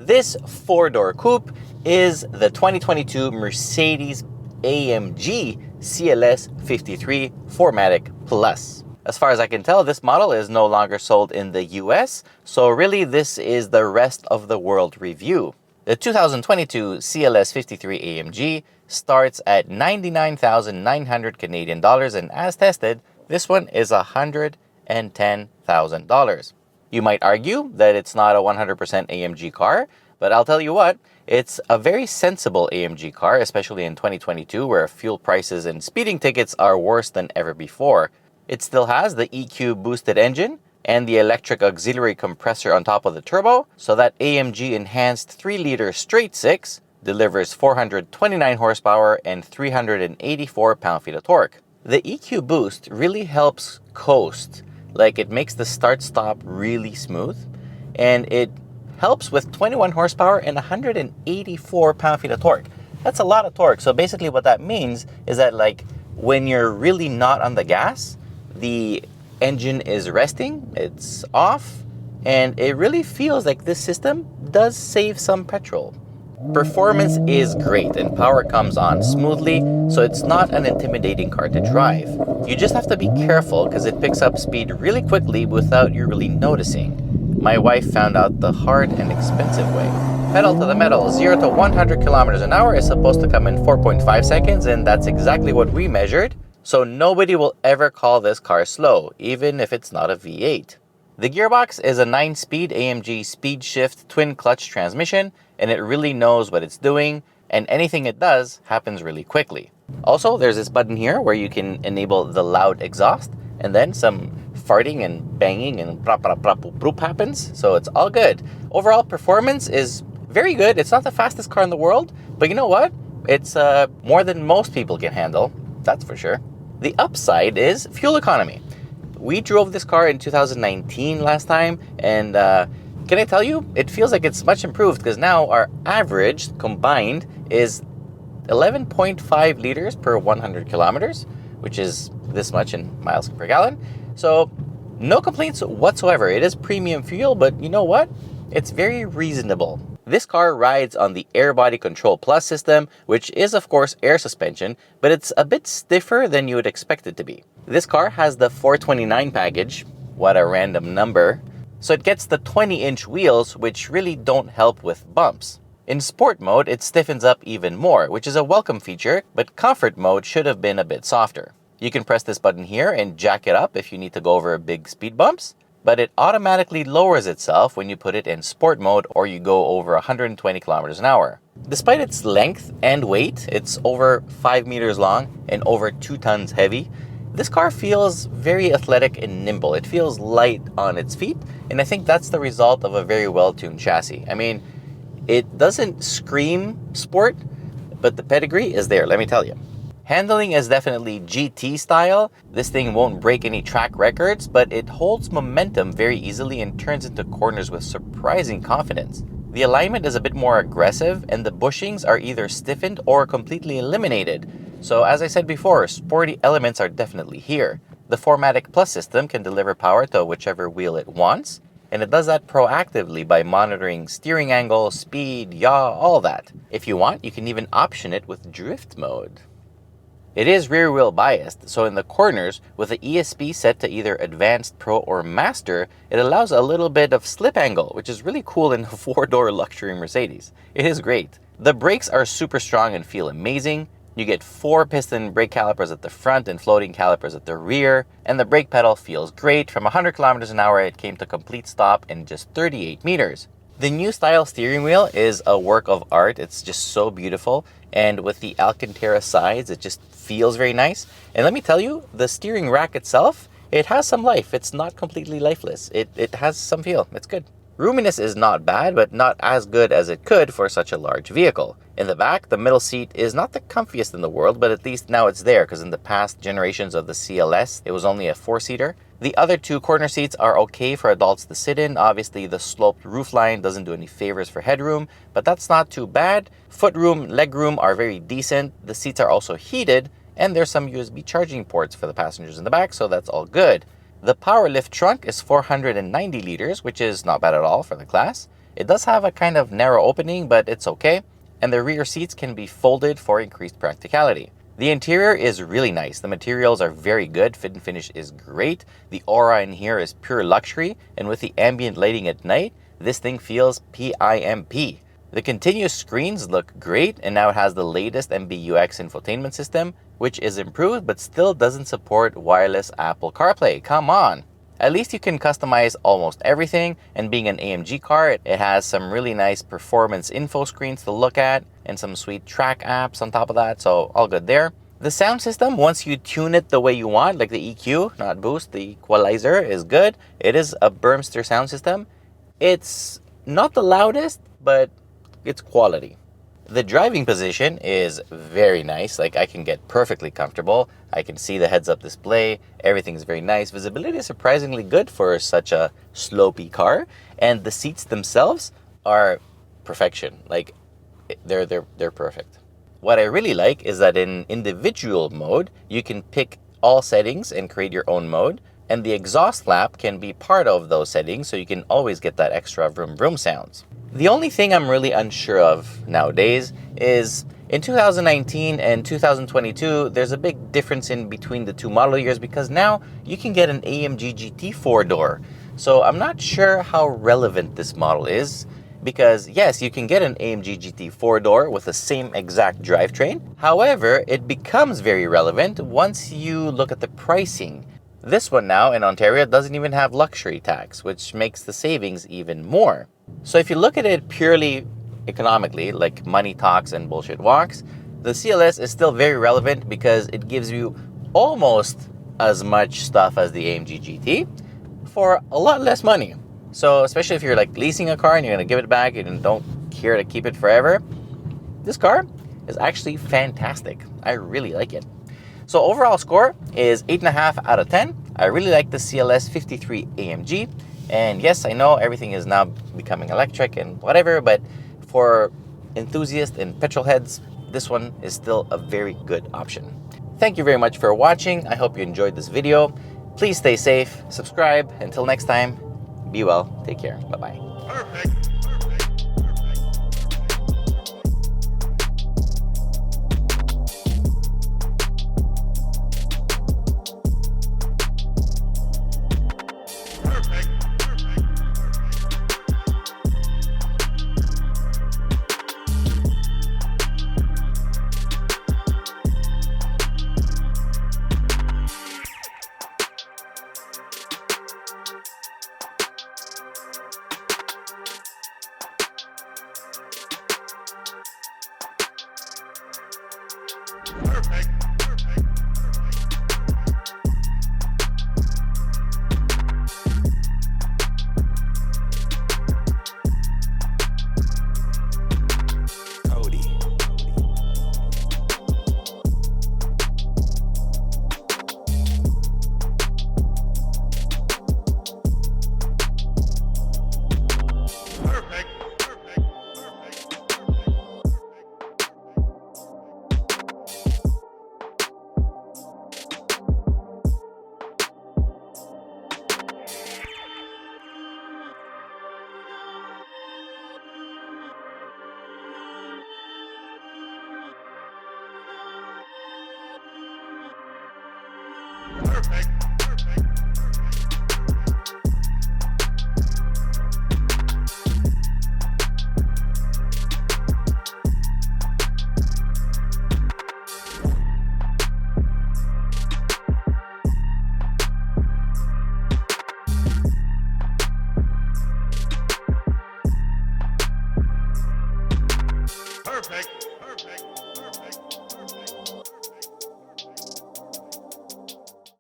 This four-door coupe is the 2022 Mercedes-AMG CLS 53 4MATIC Plus. As far as I can tell, this model is no longer sold in the US, so really this is the rest of the world review. The 2022 CLS 53 AMG starts at 99,900 Canadian dollars, and as tested, this one is $110,000. You might argue that it's not a 100% AMG car, but I'll tell you what, it's a very sensible AMG car, especially in 2022 where fuel prices and speeding tickets are worse than ever before. It still has the EQ boosted engine and the electric auxiliary compressor on top of the turbo, so that AMG enhanced 3-liter straight six delivers 429 horsepower and 384 pound-feet of torque. The EQ boost really helps coast. Like, it makes the start-stop really smooth, and it helps with 21 horsepower and 184 pound-feet of torque. That's a lot of torque. So basically what that means is that, like, when you're really not on the gas, the engine is resting, it's off, and it really feels like this system does save some petrol. Performance is great and power comes on smoothly, so it's not an intimidating car to drive. You just have to be careful because it picks up speed really quickly without you really noticing. My wife found out the hard and expensive way. Pedal to the metal, 0 to 100 kilometers an hour is supposed to come in 4.5 seconds, and that's exactly what we measured. So nobody will ever call this car slow, even if it's not a V8. The gearbox is a 9-speed AMG speed shift twin clutch transmission, and it really knows what it's doing, and anything it does happens really quickly. Also, there's this button here where you can enable the loud exhaust, and then some farting and banging and prap prap prap broop happens, so it's all good. Overall performance is very good. It's not the fastest car in the world, but you know what? It's more than most people can handle, that's for sure. The upside is fuel economy. We drove this car in 2019 last time, and can I tell you, it feels like it's much improved because now our average combined is 11.5 liters per 100 kilometers, which is this much in miles per gallon. So no complaints whatsoever. It is premium fuel, but you know what? It's very reasonable. This car rides on the Air Body Control Plus system, which is of course air suspension, but it's a bit stiffer than you would expect it to be. This car has the 429 package, what a random number, so it gets the 20-inch wheels, which really don't help with bumps. In sport mode, it stiffens up even more, which is a welcome feature, but comfort mode should have been a bit softer. You can press this button here and jack it up if you need to go over big speed bumps, but it automatically lowers itself when you put it in sport mode or you go over 120 kilometers an hour. Despite its length and weight, it's over 5 meters long and over 2 tons heavy, this car feels very athletic and nimble. It feels light on its feet, and I think that's the result of a very well-tuned chassis. I mean, it doesn't scream sport, but the pedigree is there, let me tell you. Handling is definitely GT style. This thing won't break any track records, but it holds momentum very easily and turns into corners with surprising confidence. The alignment is a bit more aggressive, and the bushings are either stiffened or completely eliminated. So as I said before, sporty elements are definitely here. The 4MATIC Plus system can deliver power to whichever wheel it wants, and it does that proactively by monitoring steering angle, speed, yaw, all that. If you want, you can even option it with drift mode. It is rear wheel biased, so in the corners, with the ESP set to either Advanced, Pro, or Master, it allows a little bit of slip angle, which is really cool in a 4-door luxury Mercedes. It is great. The brakes are super strong and feel amazing. You get 4 piston brake calipers at the front and floating calipers at the rear, and the brake pedal feels great. From 100 kilometers an hour, it came to complete stop in just 38 meters. The new style steering wheel is a work of art. It's just so beautiful, and with the Alcantara sides, it just feels very nice. And let me tell you, the steering rack itself, it has some life. It's not completely lifeless. It has some feel. It's good. Roominess is not bad, but not as good as it could for such a large vehicle. In the back, the middle seat is not the comfiest in the world, but at least now it's there, because in the past generations of the CLS, it was only a 4-seater. The other 2 corner seats are okay for adults to sit in. Obviously, the sloped roofline doesn't do any favors for headroom, but that's not too bad. Footroom, legroom are very decent. The seats are also heated, and there's some USB charging ports for the passengers in the back, so that's all good. The power lift trunk is 490 liters, which is not bad at all for the class. It does have a kind of narrow opening, but it's okay. And the rear seats can be folded for increased practicality. The interior is really nice. The materials are very good. Fit and finish is great. The aura in here is pure luxury. And with the ambient lighting at night, this thing feels PIMP. The continuous screens look great, and now it has the latest MBUX infotainment system, which is improved but still doesn't support wireless Apple CarPlay. Come on! At least you can customize almost everything, and being an AMG car, it has some really nice performance info screens to look at and some sweet track apps on top of that, so all good there. The sound system, once you tune it the way you want, like the EQ, not boost, the equalizer is good. It is a Burmster sound system. It's not the loudest, but it's quality. The driving position is very nice. Like, I can get perfectly comfortable. I can see the heads-up display. Everything's very nice. Visibility is surprisingly good for such a slopey car. And the seats themselves are perfection. Like, they're perfect. What I really like is that in individual mode, you can pick all settings and create your own mode. And the exhaust flap can be part of those settings, so you can always get that extra vroom vroom sounds. The only thing I'm really unsure of nowadays is in 2019 and 2022, there's a big difference in between the two model years, because now you can get an AMG GT 4-door. So I'm not sure how relevant this model is, because yes, you can get an AMG GT 4-door with the same exact drivetrain. However, it becomes very relevant once you look at the pricing. This one now in Ontario doesn't even have luxury tax, which makes the savings even more. So if you look at it purely economically, like money talks and bullshit walks, the CLS is still very relevant because it gives you almost as much stuff as the AMG GT for a lot less money. So especially if you're like leasing a car and you're going to give it back and don't care to keep it forever, this car is actually fantastic. I really like it. So overall score is 8.5 out of 10. I really like the CLS 53 AMG. And yes, I know everything is now becoming electric and whatever, but for enthusiasts and petrol heads, this one is still a very good option. Thank you very much for watching. I hope you enjoyed this video. Please stay safe, subscribe. Until next time, be well, take care, bye-bye. Perfect. Perfect.